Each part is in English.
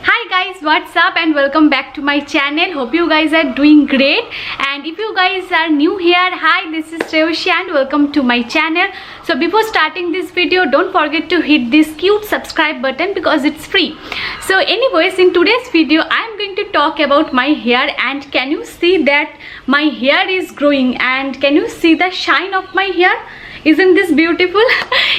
Hi guys, what's up and welcome back to my channel. Hope you guys are doing great, and if you guys are new here, hi, this is Shreyushi and welcome to my channel. So before starting this video, don't forget to hit this cute subscribe button because it's free. So anyways, in today's video I'm going to talk about my hair, and can you see that my hair is growing, and can you see the shine of my hair? Isn't this beautiful?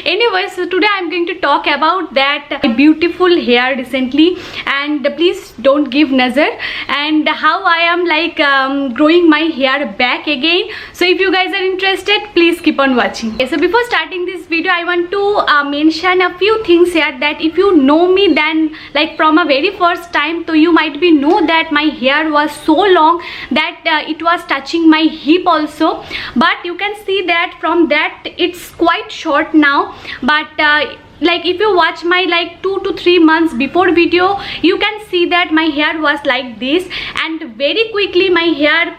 Anyway, so today I'm going to talk about that beautiful hair recently, and please don't give nazar, and how I am growing my hair back again. So if you guys are interested, please keep on watching. Okay, so before starting this video, I want to mention a few things here, that if you know me then from a very first time, so you might be know that my hair was so long that it was touching my hip also, but you can see that from that it's quite short now. But if you watch my 2 to 3 months before video, you can see that my hair was like this, and very quickly my hair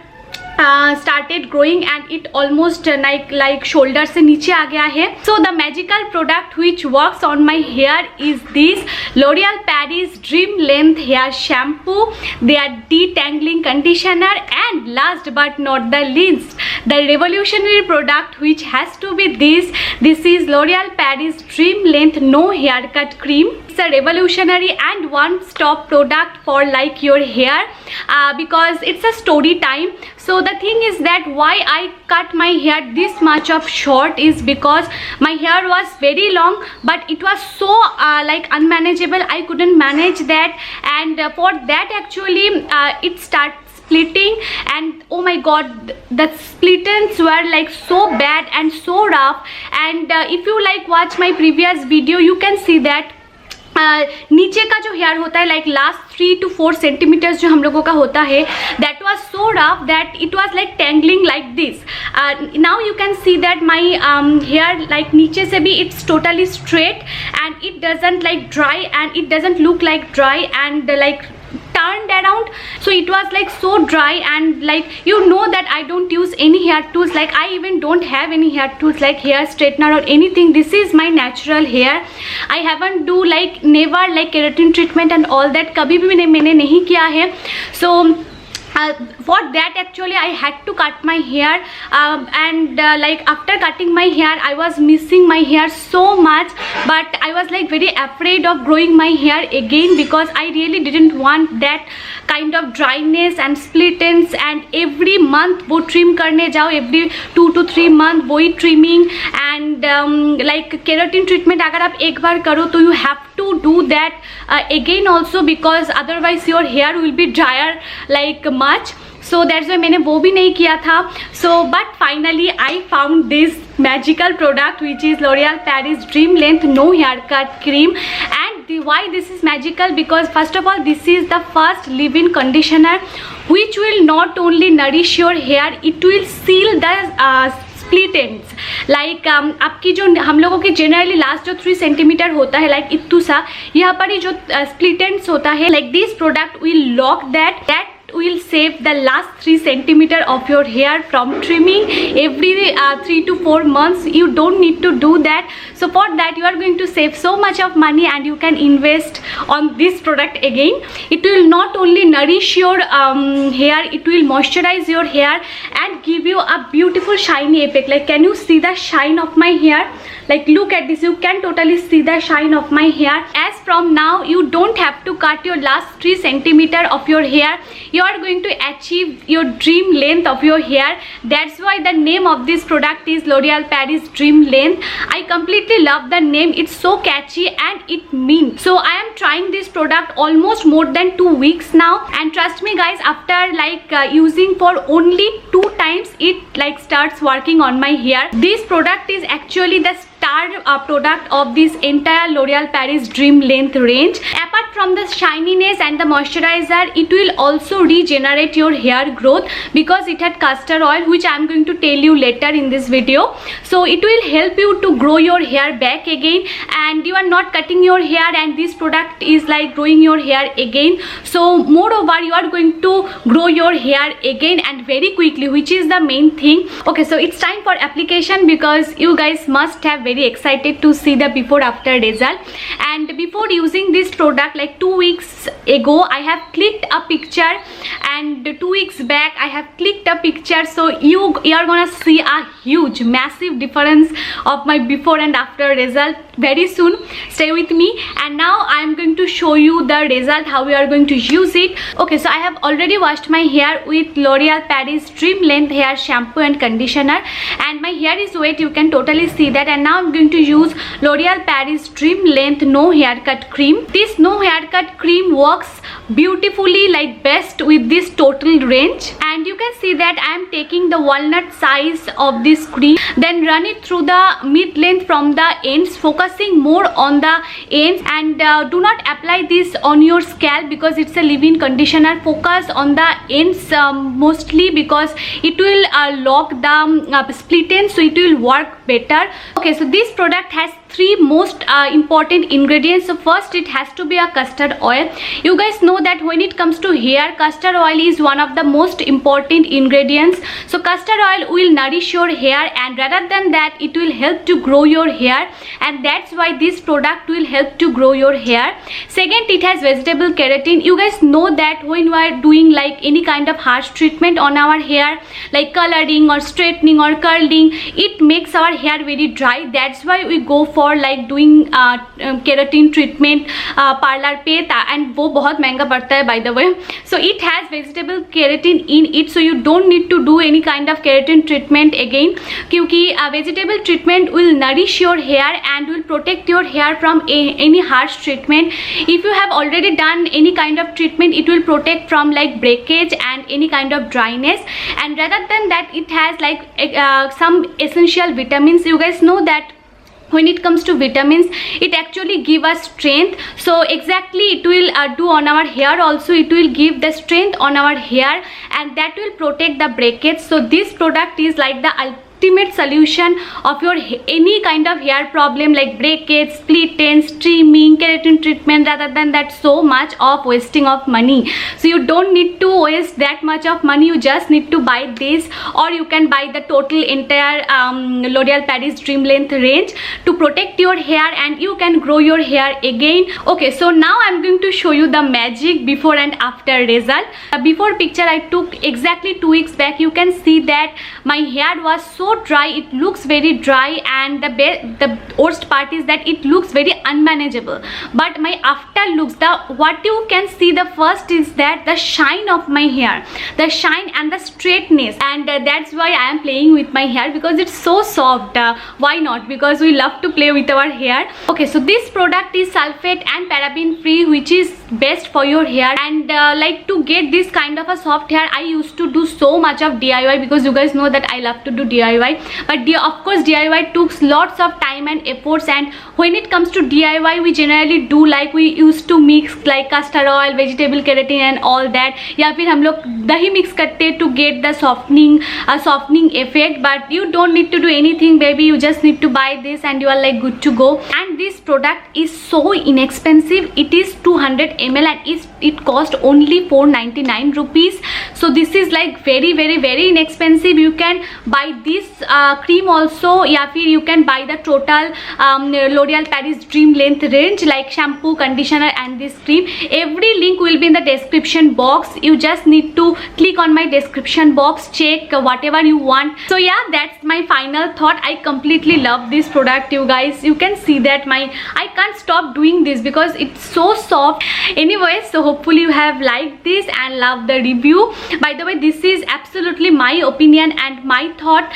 started growing, and it almost like shoulder se niche aa gaya hai. So the magical product which works on my hair is this L'Oreal Paris Dream Length Hair Shampoo, their detangling conditioner, and last but not the least, the revolutionary product which has to be this is L'Oreal Paris Dream Length No Haircut Cream. It's a revolutionary and one-stop product for your hair, because it's a story time. So the thing is that why I cut my hair this much of short is because my hair was very long, but it was so unmanageable. I couldn't manage that, and for that actually it starts splitting, and oh my god, the split ends were so bad and so rough. And if you watch my previous video, you can see that नीचे का जो hair होता है last 3 to 4 centimetres जो हम लोगों का होता है, that was so rough that it was tangling like this. Now you can see that my hair नीचे से भी it's totally straight, and it doesn't dry, and it doesn't look dry, and turned around. So it was so dry, and you know that I don't use any hair tools. I even don't have any hair tools like hair straightener or anything. This is my natural hair. I haven't do never keratin treatment and all that. kabhi bhi मैंने नहीं किया है. So for that actually I had to cut my hair, and after cutting my hair I was missing my hair so much, but I was very afraid of growing my hair again, because I really didn't want that kind of dryness and split ends, and every month वो trim करने जाओ, every 2 to 3 month वही trimming, and keratin treatment अगर आप एक बार करो तो you have to do that again also, because otherwise your hair will be drier much. So that's why मैंने वो भी नहीं किया था. So but finally I found this magical product which is L'Oreal Paris Dream Length No Haircut Cream. And why this is magical? Because first of all, this is the first leave-in conditioner which will not only nourish your hair, it will seal the split ends. आपकी जो हम लोगों के generally last जो 3 centimetre होता है इतू सा, यहाँ पर ही जो स्प्लिट एंड्स होता है, this product will lock that will save the last 3 centimeter of your hair from trimming every 3 to 4 months. You don't need to do that. So for that you are going to save so much of money, and you can invest on this product again. It will not only nourish your hair, it will moisturize your hair and give you a beautiful shiny effect. Can you see the shine of my hair? Look at this, you can totally see the shine of my hair. As from now you don't have to cut your last 3 centimeter of your hair. You are going to achieve your dream length of your hair. That's why the name of this product is L'Oreal Paris Dream Length. I completely love the name. It's so catchy and it means. So I am trying this product almost more than 2 weeks now, and trust me guys, after using for only 2 times it starts working on my hair. This product is actually the star product of this entire L'Oreal Paris Dream Length range. Apart from the shininess and the moisturizer, it will also regenerate your hair growth because it had castor oil, which I am going to tell you later in this video. So it will help you to grow your hair back again, and you are not cutting your hair, and this product is growing your hair again. So moreover, you are going to grow your hair again and very quickly, which is the main thing. Okay, so it's time for application, because you guys must have very very excited to see the before after result. And before using this product, like 2 weeks ago, I have clicked a picture, and 2 weeks back I have clicked a picture. So you are gonna see a huge massive difference of my before and after result very soon. Stay with me. And now I am going to show you the result, how we are going to use it. Okay, so I have already washed my hair with L'Oreal Paris Dream Length hair shampoo and conditioner, and my hair is wet, you can totally see that. And now I'm going to use L'Oreal Paris Dream Length no haircut cream. This no haircut cream works beautifully, like best with this total range. And you can see that I am taking the walnut size of this cream, then run it through the mid length from the ends, focusing more on the ends. And do not apply this on your scalp because it's a leave-in conditioner. Focus on the ends mostly, because it will lock the split ends, so it will work better. Okay, so this product has 3 most important ingredients. So first, it has to be a custard oil. You guys know that when it comes to hair, custard oil is one of the most important ingredients. So custard oil will nourish your hair, and rather than that, it will help to grow your hair, and that's why this product will help to grow your hair. Second, it has vegetable keratin. You guys know that when we are doing like any kind of harsh treatment on our hair, like coloring or straightening or curling, it makes our hair very dry. That's why we go for like doing keratin treatment parlor पे, and वो बहुत महंगा पड़ता है by the way. So it has vegetable keratin in it, so you don't need to do any kind of keratin treatment again, क्योंकि vegetable treatment will nourish your hair and will protect your hair from any harsh treatment. If you have already done any kind of treatment, it will protect from like breakage and any kind of dryness. And rather than that, it has like some essential vitamins. You guys know that when it comes to vitamins, it actually give us strength. So exactly it will do on our hair also. It will give the strength on our hair, and that will protect the breakage. So this product is like the ultimate solution of your any kind of hair problem, like breakage, split ends, trimming, keratin treatment. Rather than that, so much of wasting of money. So you don't need to waste that much of money. You just need to buy this, or you can buy the total entire L'Oreal Paris Dream Length range to protect your hair, and you can grow your hair again. Okay, so now I'm going to show you the magic before and after result. The before picture I took exactly 2 weeks back. You can see that my hair was so dry, it looks very dry, and the worst part is that it looks very unmanageable. But my after looks, what you can see the first is that the shine of my hair, the shine and the straightness, and that's why I am playing with my hair, because it's so soft. Why not? Because we love to play with our hair. Okay, so this product is sulfate and paraben free, which is best for your hair. And like to get this kind of a soft hair, I used to do so much of DIY, because you guys know that I love to do DIY. But of course DIY took lots of time and efforts. And when it comes to DIY, we generally do like we used to mix like custard oil, vegetable keratin and all that, या फिर हम लोग दही mix करते to get the softening effect. But you don't need to do anything, baby. You just need to buy this and you are like good to go. And this product is so inexpensive. It is 200 ml and it cost only 499 rupees. So this is like very inexpensive. You can buy this cream also, या फिर you can buy the total L'Oreal Paris Dream Length range, like shampoo, conditioner and this cream. Every link will be in the description box. You just need to click on my description box, check whatever you want. So yeah, that's my final thought. I completely love this product, you guys. You can see that I can't stop doing this because it's so soft. Anyway, so hopefully you have liked this and loved the review. By the way, this is absolutely my opinion and my thought.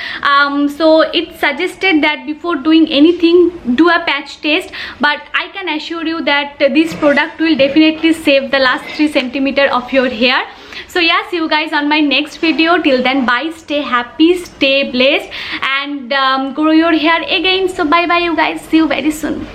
So it suggested that before doing anything, do a patch test. But I can assure you that this product will definitely save the last 3 centimeters of your hair. So yeah, see you guys on my next video. Till then, bye, stay happy, stay blessed, and grow your hair again. So bye bye you guys, see you very soon.